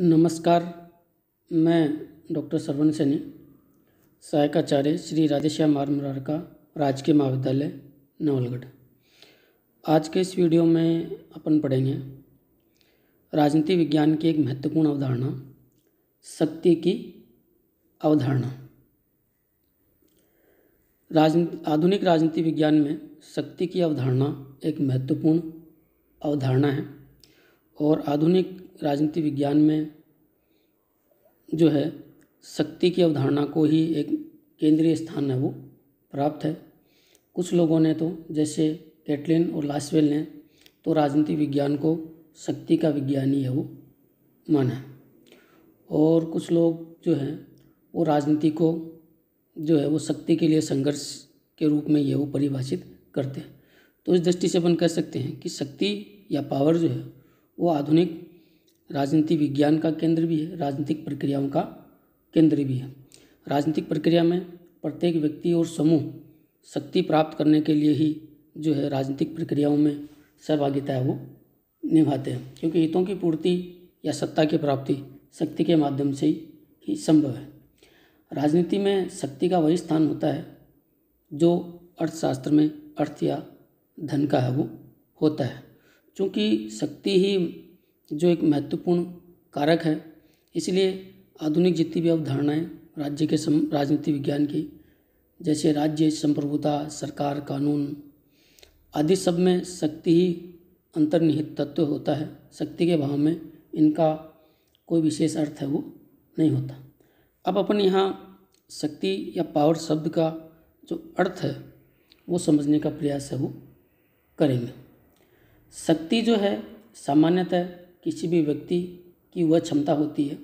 नमस्कार। मैं डॉक्टर श्रवण सैनी, सहायकाचार्य श्री राधेश्याम आर का राजकीय महाविद्यालय नवलगढ़। आज के इस वीडियो में अपन पढ़ेंगे राजनीति विज्ञान की एक महत्वपूर्ण अवधारणा, शक्ति की अवधारणा। आधुनिक राजनीति विज्ञान में शक्ति की अवधारणा एक महत्वपूर्ण अवधारणा है और आधुनिक राजनीति विज्ञान में जो है शक्ति की अवधारणा को ही एक केंद्रीय स्थान है वो प्राप्त है। कुछ लोगों ने तो जैसे कैटलिन और लासवेल ने तो राजनीति विज्ञान को शक्ति का विज्ञान ही है वो माना है, और कुछ लोग जो हैं वो राजनीति को जो है वो शक्ति के लिए संघर्ष के रूप में ये वो परिभाषित करते हैं। तो इस दृष्टि से अपन कह सकते हैं कि शक्ति या पावर जो है वो आधुनिक राजनीति विज्ञान का केंद्र भी है, राजनीतिक प्रक्रियाओं का केंद्र भी है। राजनीतिक प्रक्रिया में प्रत्येक व्यक्ति और समूह शक्ति प्राप्त करने के लिए ही जो है राजनीतिक प्रक्रियाओं में सहभागिता है वो निभाते हैं, क्योंकि हितों की पूर्ति या सत्ता की प्राप्ति शक्ति के माध्यम से ही संभव है। राजनीति में शक्ति का वही स्थान होता है जो अर्थशास्त्र में अर्थ या धन का है वो होता है। चूँकि शक्ति ही जो एक महत्वपूर्ण कारक है, इसलिए आधुनिक जितनी भी अवधारणाएँ राज्य के राजनीति विज्ञान की, जैसे राज्य, संप्रभुता, सरकार, कानून आदि सब में शक्ति ही अंतर्निहित तत्व होता है। शक्ति के भाव में इनका कोई विशेष अर्थ है वो नहीं होता। अब अपन यहाँ शक्ति या पावर शब्द का जो अर्थ है वो समझने का प्रयास है वो करेंगे। शक्ति जो है सामान्यतः किसी भी व्यक्ति की वह क्षमता होती है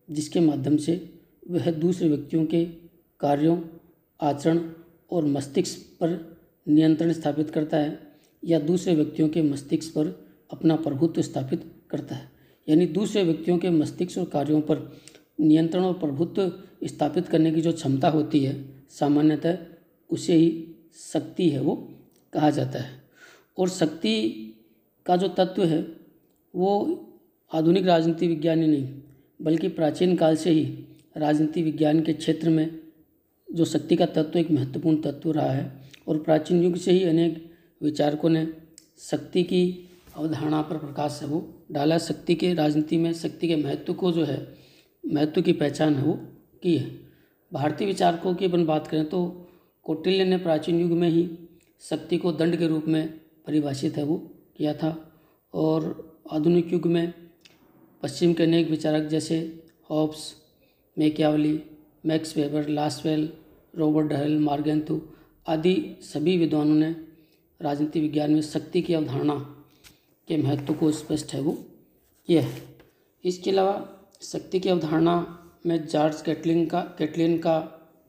जिसके माध्यम से वह दूसरे व्यक्तियों के कार्यों, आचरण और मस्तिष्क पर नियंत्रण स्थापित करता है या दूसरे व्यक्तियों के मस्तिष्क पर अपना प्रभुत्व स्थापित करता है। यानी दूसरे व्यक्तियों के मस्तिष्क और कार्यों पर नियंत्रण और प्रभुत्व स्थापित करने की जो क्षमता होती है, सामान्यतः उसे ही शक्ति है वो कहा जाता है। और शक्ति का जो तत्व है वो आधुनिक राजनीति विज्ञान ही नहीं बल्कि प्राचीन काल से ही राजनीति विज्ञान के क्षेत्र में जो शक्ति का तत्व एक महत्वपूर्ण तत्व रहा है, और प्राचीन युग से ही अनेक विचारकों ने शक्ति की अवधारणा पर प्रकाश है वो डाला। शक्ति के राजनीति में शक्ति के महत्व को जो है महत्व की पहचान है वो की है। भारतीय विचारकों की अपन बात करें तो कौटिल्य ने प्राचीन युग में ही शक्ति को दंड के रूप में परिभाषित है वो किया था, और आधुनिक युग में पश्चिम के अनेक विचारक जैसे Hobbes, Machiavelli, Max Weber, Lasswell, Robert Dahl, Morgenthau आदि सभी विद्वानों ने राजनीति विज्ञान में शक्ति की अवधारणा के महत्व को स्पष्ट है वो किया है। इसके अलावा शक्ति की अवधारणा में जॉर्ज कैटलिन का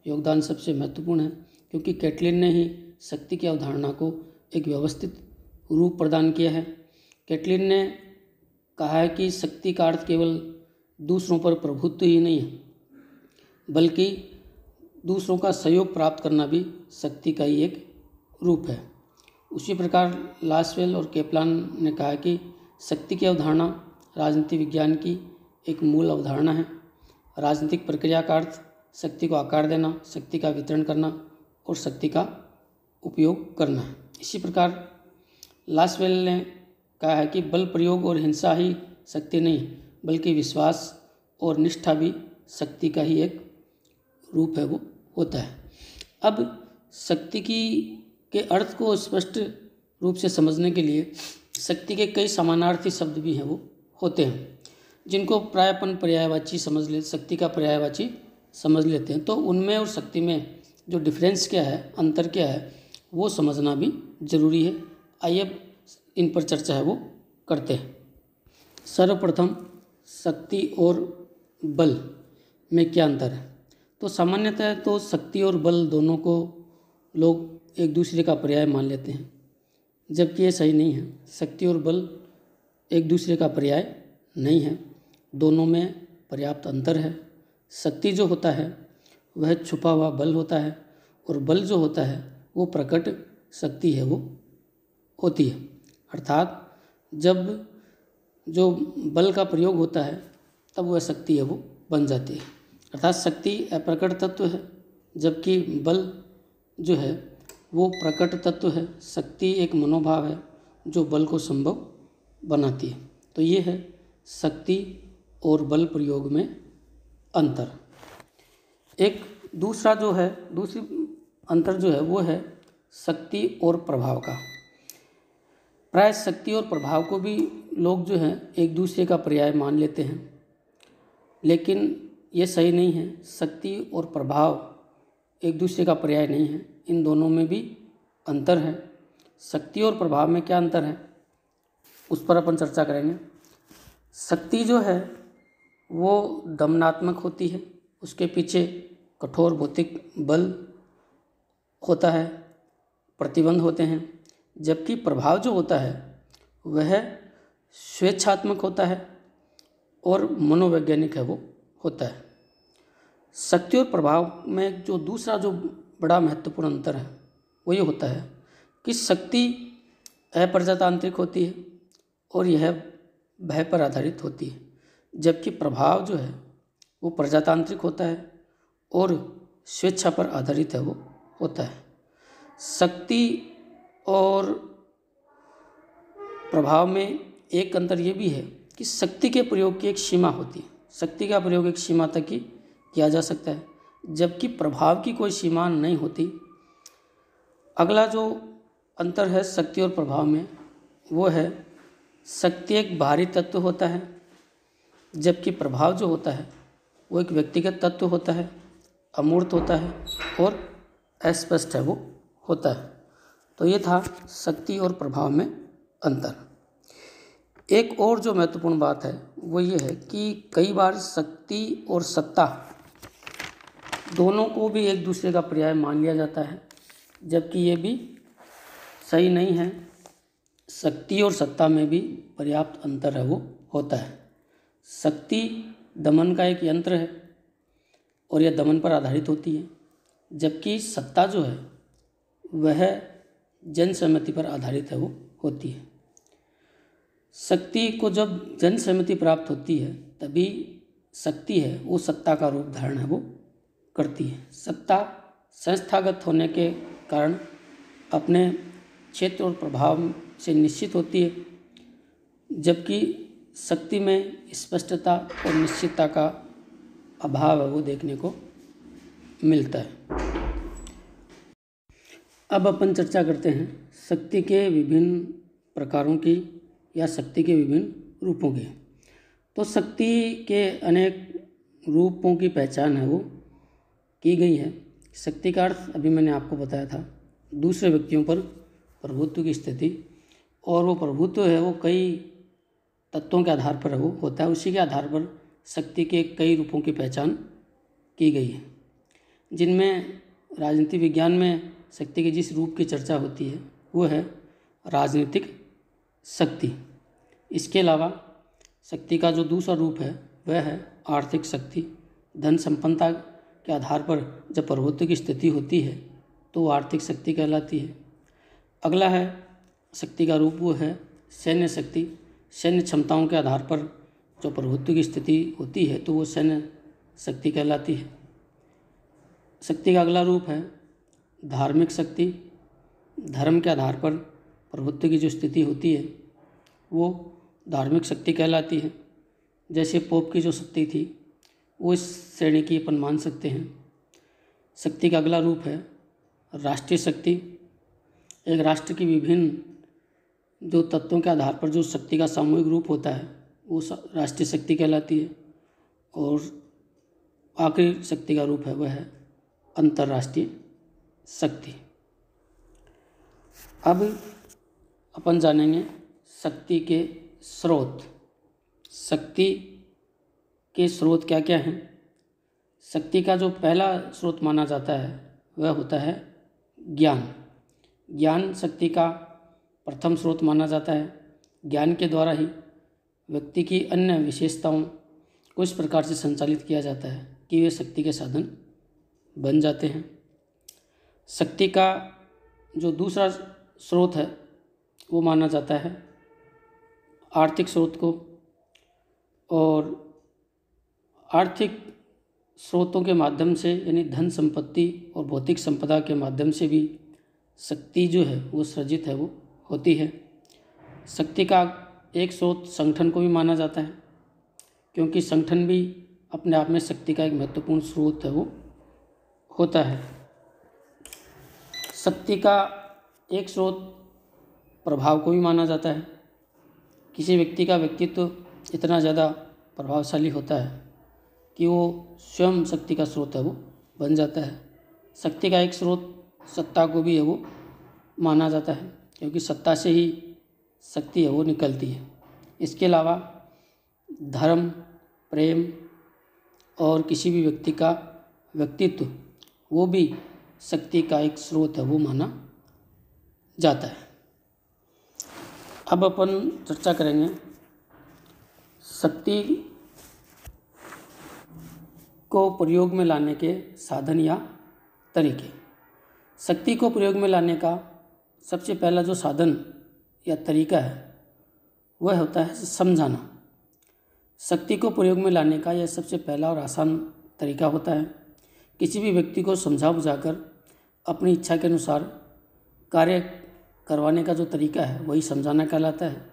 योगदान सबसे महत्वपूर्ण है, क्योंकि कैटलिन ने ही शक्ति की अवधारणा को एक व्यवस्थित रूप प्रदान किया है। कैटलिन ने कहा है कि शक्ति का अर्थ केवल दूसरों पर प्रभुत्व ही नहीं है, बल्कि दूसरों का सहयोग प्राप्त करना भी शक्ति का ही एक रूप है। उसी प्रकार लासवेल और केपलान ने कहा कि शक्ति की अवधारणा राजनीति विज्ञान की एक मूल अवधारणा है। राजनीतिक प्रक्रिया का अर्थ शक्ति को आकार देना, शक्ति का वितरण करना और शक्ति का उपयोग करना है। इसी प्रकार लासवेल ने कहा है कि बल प्रयोग और हिंसा ही शक्ति नहीं बल्कि विश्वास और निष्ठा भी शक्ति का ही एक रूप है वो होता है। अब शक्ति के अर्थ को स्पष्ट रूप से समझने के लिए शक्ति के कई समानार्थी शब्द भी हैं वो होते हैं, जिनको प्राय अपन पर्यायवाची शक्ति का पर्यायवाची समझ लेते हैं। तो उनमें और शक्ति में जो डिफरेंस क्या है, अंतर क्या है, वो समझना भी जरूरी है। आइए इन पर चर्चा है वो करते हैं। सर्वप्रथम शक्ति और बल में क्या अंतर है। तो सामान्यतः तो शक्ति और बल दोनों को लोग एक दूसरे का पर्याय मान लेते हैं, जबकि ये सही नहीं है। शक्ति और बल एक दूसरे का पर्याय नहीं है, दोनों में पर्याप्त अंतर है। शक्ति जो होता है वह छुपा हुआ बल होता है, और बल जो होता है वो प्रकट शक्ति है वो होती है। अर्थात जब जो बल का प्रयोग होता है तब वह शक्ति है वो बन जाती है। अर्थात शक्ति अप्रकट तत्व है, जबकि बल जो है वो प्रकट तत्व है। शक्ति एक मनोभाव है जो बल को संभव बनाती है। तो ये है शक्ति और बल प्रयोग में अंतर। एक दूसरा जो है, दूसरी अंतर जो है वो है शक्ति और प्रभाव का। प्राय शक्ति और प्रभाव को भी लोग जो हैं एक दूसरे का पर्याय मान लेते हैं, लेकिन ये सही नहीं है। शक्ति और प्रभाव एक दूसरे का पर्याय नहीं है, इन दोनों में भी अंतर है। शक्ति और प्रभाव में क्या अंतर है उस पर अपन चर्चा करेंगे। शक्ति जो है वो दमनात्मक होती है, उसके पीछे कठोर भौतिक बल होता है, प्रतिबंध होते हैं। जबकि प्रभाव जो होता है वह स्वेच्छात्मक होता है और मनोवैज्ञानिक है वो होता है। शक्ति और प्रभाव में जो दूसरा जो बड़ा महत्वपूर्ण अंतर है वो ये होता है कि शक्ति अप्रजातांत्रिक होती है और यह भय पर आधारित होती है, जबकि प्रभाव जो है वो प्रजातांत्रिक होता है और स्वेच्छा पर आधारित है वो होता है। शक्ति और प्रभाव में एक अंतर ये भी है कि शक्ति के प्रयोग की एक सीमा होती है, शक्ति का प्रयोग एक सीमा तक ही किया जा सकता है, जबकि प्रभाव की कोई सीमा नहीं होती। अगला जो अंतर है शक्ति और प्रभाव में वो है शक्ति एक बाहरी तत्व होता है, जबकि प्रभाव जो होता है वो एक व्यक्तिगत तत्व होता है, अमूर्त होता है और अस्पष्ट है वो होता है। तो ये था शक्ति और प्रभाव में अंतर। एक और जो महत्वपूर्ण बात है वो ये है कि कई बार शक्ति और सत्ता दोनों को भी एक दूसरे का पर्याय मान लिया जाता है, जबकि ये भी सही नहीं है। शक्ति और सत्ता में भी पर्याप्त अंतर है वो होता है। शक्ति दमन का एक यंत्र है और यह दमन पर आधारित होती है, जबकि सत्ता जो है वह जन सहमति पर आधारित है वो होती है। शक्ति को जब जन सहमति प्राप्त होती है तभी शक्ति है वो सत्ता का रूप धारण है वो करती है। सत्ता संस्थागत होने के कारण अपने क्षेत्र और प्रभाव से निश्चित होती है, जबकि शक्ति में स्पष्टता और निश्चितता का अभाव है वो देखने को मिलता है। अब अपन चर्चा करते हैं शक्ति के विभिन्न प्रकारों की या शक्ति के विभिन्न रूपों की। तो शक्ति के अनेक रूपों की पहचान है वो की गई है। शक्ति का अर्थ अभी मैंने आपको बताया था, दूसरे व्यक्तियों पर प्रभुत्व की स्थिति, और वो प्रभुत्व है वो कई तत्वों के आधार पर वो होता है। उसी के आधार पर शक्ति के कई रूपों की पहचान की गई है, जिनमें राजनीति विज्ञान में शक्ति के जिस रूप की चर्चा होती है वो है राजनीतिक शक्ति। इसके अलावा शक्ति का जो दूसरा रूप है वह है आर्थिक शक्ति। धन संपन्नता के आधार पर जब प्रभुत्व की स्थिति होती है तो वो आर्थिक शक्ति कहलाती है। अगला है शक्ति का रूप वो है सैन्य शक्ति। सैन्य क्षमताओं के आधार पर जो प्रभुत्व की स्थिति होती है तो वो सैन्य शक्ति कहलाती है। शक्ति का अगला रूप है धार्मिक शक्ति। धर्म के आधार पर प्रभुत्व की जो स्थिति होती है वो धार्मिक शक्ति कहलाती है। जैसे पोप की जो शक्ति थी वो इस श्रेणी की अपन मान सकते हैं। शक्ति का अगला रूप है राष्ट्रीय शक्ति। एक राष्ट्र की विभिन्न जो तत्वों के आधार पर जो शक्ति का सामूहिक रूप होता है वो राष्ट्रीय शक्ति कहलाती है। और आखिरी शक्ति का रूप है वह है अंतर्राष्ट्रीय शक्ति। अब अपन जानेंगे शक्ति के स्रोत। शक्ति के स्रोत क्या क्या हैं। शक्ति का जो पहला स्रोत माना जाता है वह होता है ज्ञान। ज्ञान शक्ति का प्रथम स्रोत माना जाता है। ज्ञान के द्वारा ही व्यक्ति की अन्य विशेषताओं को इस प्रकार से संचालित किया जाता है कि वे शक्ति के साधन बन जाते हैं। शक्ति का जो दूसरा स्रोत है वो माना जाता है आर्थिक स्रोत को, और आर्थिक स्रोतों के माध्यम से यानी धन संपत्ति और भौतिक संपदा के माध्यम से भी शक्ति जो है वो सृजित है वो होती है। शक्ति का एक स्रोत संगठन को भी माना जाता है, क्योंकि संगठन भी अपने आप में शक्ति का एक महत्वपूर्ण स्रोत है वो होता है। शक्ति का एक स्रोत प्रभाव को भी माना जाता है। किसी व्यक्ति का व्यक्तित्व इतना ज़्यादा प्रभावशाली होता है कि वो स्वयं शक्ति का स्रोत है वो बन जाता है। शक्ति का एक स्रोत सत्ता को भी है वो माना जाता है, क्योंकि सत्ता से ही शक्ति है वो निकलती है। इसके अलावा धर्म, प्रेम और किसी भी व्यक्ति का व्यक्तित्व वो भी शक्ति का एक स्रोत है वो माना जाता है। अब अपन चर्चा करेंगे शक्ति को प्रयोग में लाने के साधन या तरीके। शक्ति को प्रयोग में लाने का सबसे पहला जो साधन या तरीका है वह होता है समझाना। शक्ति को प्रयोग में लाने का यह सबसे पहला और आसान तरीका होता है। किसी भी व्यक्ति को समझा बुझाकर अपनी इच्छा के अनुसार कार्य करवाने का जो तरीका है वही समझाना कहलाता है।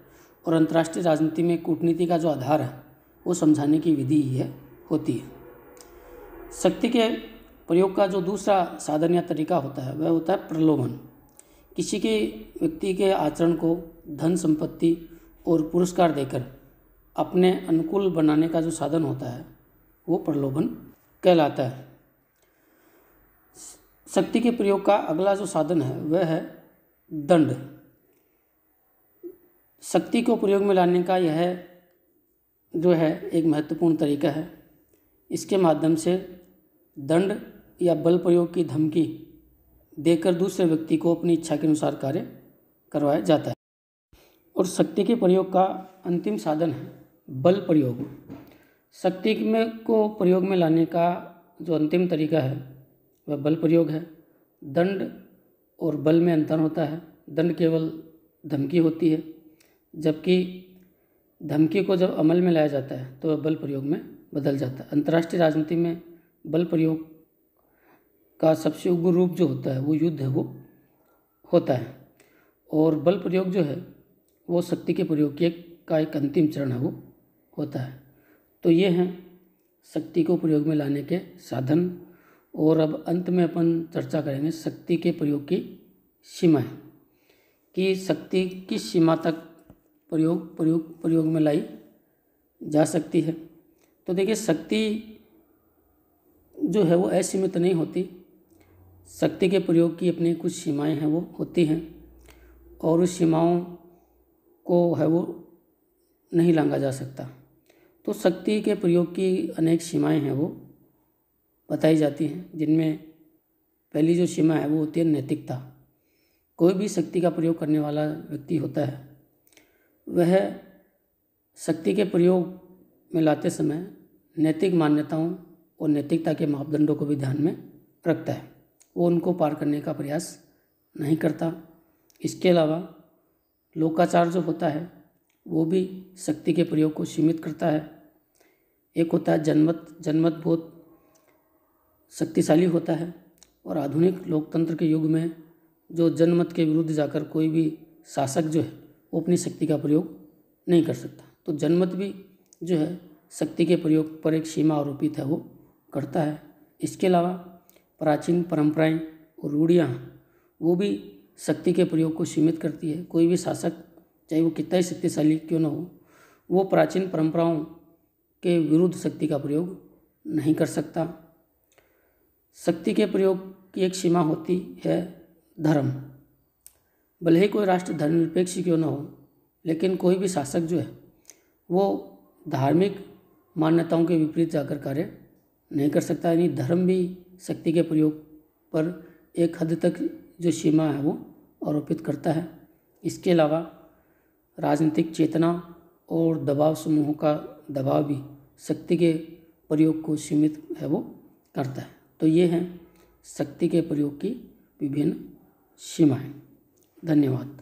और अंतर्राष्ट्रीय राजनीति में कूटनीति का जो आधार है वो समझाने की विधि ही है होती है। शक्ति के प्रयोग का जो दूसरा साधन या तरीका होता है वह होता है प्रलोभन। किसी के व्यक्ति के आचरण को धन संपत्ति और पुरस्कार देकर अपने अनुकूल बनाने का जो साधन होता है वो प्रलोभन कहलाता है। शक्ति के प्रयोग का अगला जो साधन है वह है दंड। शक्ति को प्रयोग में लाने का यह जो है एक महत्वपूर्ण तरीका है। इसके माध्यम से दंड या बल प्रयोग की धमकी देकर दूसरे व्यक्ति को अपनी इच्छा के अनुसार कार्य करवाया जाता है। और शक्ति के प्रयोग का अंतिम साधन है बल प्रयोग। शक्ति को प्रयोग में लाने का जो अंतिम तरीका है वह बल प्रयोग है। दंड और बल में अंतर होता है। दंड केवल धमकी होती है, जबकि धमकी को जब अमल में लाया जाता है तो वह बल प्रयोग में बदल जाता है। अंतर्राष्ट्रीय राजनीति में बल प्रयोग का सबसे उग्र रूप जो होता है वो युद्ध है वो होता है। और बल प्रयोग जो है वो शक्ति के प्रयोग का एक अंतिम चरण है वो होता है। तो ये हैं शक्ति को प्रयोग में लाने के साधन। और अब अंत में अपन चर्चा करेंगे शक्ति के प्रयोग की सीमाएं, कि शक्ति किस सीमा तक प्रयोग में लाई जा सकती है। तो देखिए, शक्ति जो है वो असीमित नहीं होती। शक्ति के प्रयोग की अपनी कुछ सीमाएं हैं वो होती हैं, और उस सीमाओं को है वो नहीं लांघा जा सकता। तो शक्ति के प्रयोग की अनेक सीमाएं हैं वो बताई जाती हैं, जिनमें पहली जो सीमा है वो होती है नैतिकता। कोई भी शक्ति का प्रयोग करने वाला व्यक्ति होता है वह शक्ति के प्रयोग में लाते समय नैतिक मान्यताओं और नैतिकता के मापदंडों को भी ध्यान में रखता है। वो उनको पार करने का प्रयास नहीं करता। इसके अलावा लोकाचार जो होता है वो भी शक्ति के प्रयोग को सीमित करता है। एक होता है जनमत बहुत शक्तिशाली होता है, और आधुनिक लोकतंत्र के युग में जो जनमत के विरुद्ध जाकर कोई भी शासक जो है वो अपनी शक्ति का प्रयोग नहीं कर सकता। तो जनमत भी जो है शक्ति के प्रयोग पर एक सीमा आरोपित है वो करता है। इसके अलावा प्राचीन परंपराएं और रूढ़ियाँ वो भी शक्ति के प्रयोग को सीमित करती है। कोई भी शासक चाहे वो कितना ही शक्तिशाली क्यों न हो, वो प्राचीन परंपराओं के विरुद्ध शक्ति का प्रयोग नहीं कर सकता। शक्ति के प्रयोग की एक सीमा होती है धर्म। भले ही कोई राष्ट्र धर्मनिरपेक्ष क्यों न हो, लेकिन कोई भी शासक जो है वो धार्मिक मान्यताओं के विपरीत जाकर कार्य नहीं कर सकता। यानी धर्म भी शक्ति के प्रयोग पर एक हद तक जो सीमा है वो आरोपित करता है। इसके अलावा राजनीतिक चेतना और दबाव समूहों का दबाव भी शक्ति के प्रयोग को सीमित है वो करता है। तो ये हैं शक्ति के प्रयोग की विभिन्न सीमाएं। धन्यवाद।